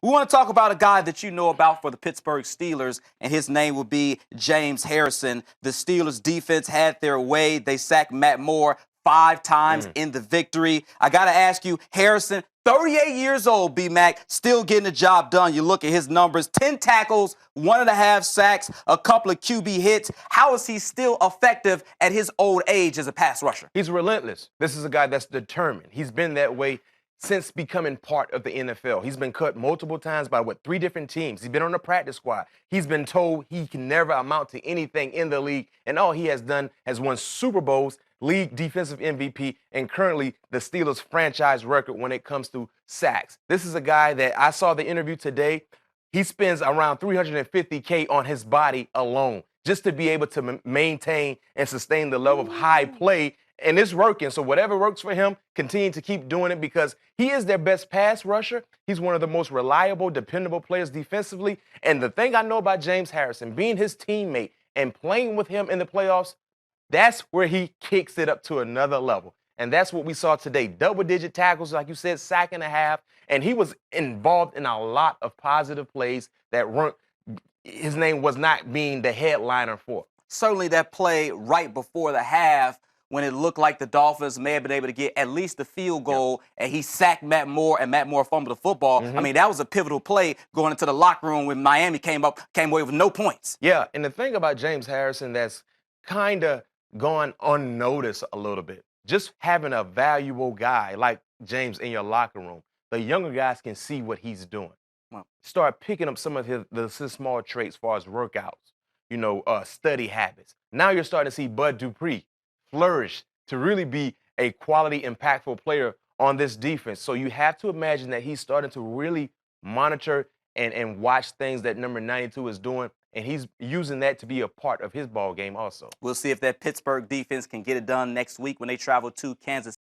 We want to talk about a guy that you know about for the Pittsburgh Steelers, and his name will be James Harrison. The Steelers defense had their way. They sacked Matt Moore 5 times in the victory. I got to ask you, Harrison, 38 years old, B-Mac, still getting the job done. You look at his numbers, 10 tackles, 1.5 sacks, a couple of QB hits. How is he still effective at his old age as a pass rusher? He's relentless. This is a guy that's determined. He's been that way since becoming part of the NFL. He's been cut multiple times by, 3 different teams. He's been on the practice squad. He's been told he can never amount to anything in the league, and all he has done has won Super Bowls, league defensive MVP, and currently the Steelers franchise record when it comes to sacks. This is a guy that I saw the interview today. He spends around $350K on his body alone just to be able to maintain and sustain the level of high play. And it's working. So whatever works for him, continue to keep doing it because he is their best pass rusher. He's one of the most reliable, dependable players defensively. And the thing I know about James Harrison, being his teammate and playing with him in the playoffs, that's where he kicks it up to another level. And that's what we saw today. Double-digit tackles, like you said, sack and a half. And he was involved in a lot of positive plays that weren't, his name was not being the headliner for. Certainly that play right before the half when it looked like the Dolphins may have been able to get at least the field goal, and he sacked Matt Moore, and Matt Moore fumbled the football. I mean, that was a pivotal play going into the locker room when Miami came away with no points. Yeah, and the thing about James Harrison that's kind of gone unnoticed a little bit, just having a valuable guy like James in your locker room, the younger guys can see what he's doing. Wow. Start picking up some of his small traits as far as workouts, study habits. Now you're starting to see Bud Dupree flourish to really be a quality, impactful player on this defense. So you have to imagine that he's starting to really monitor and watch things that number 92 is doing, and he's using that to be a part of his ball game also. We'll see if that Pittsburgh defense can get it done next week when they travel to Kansas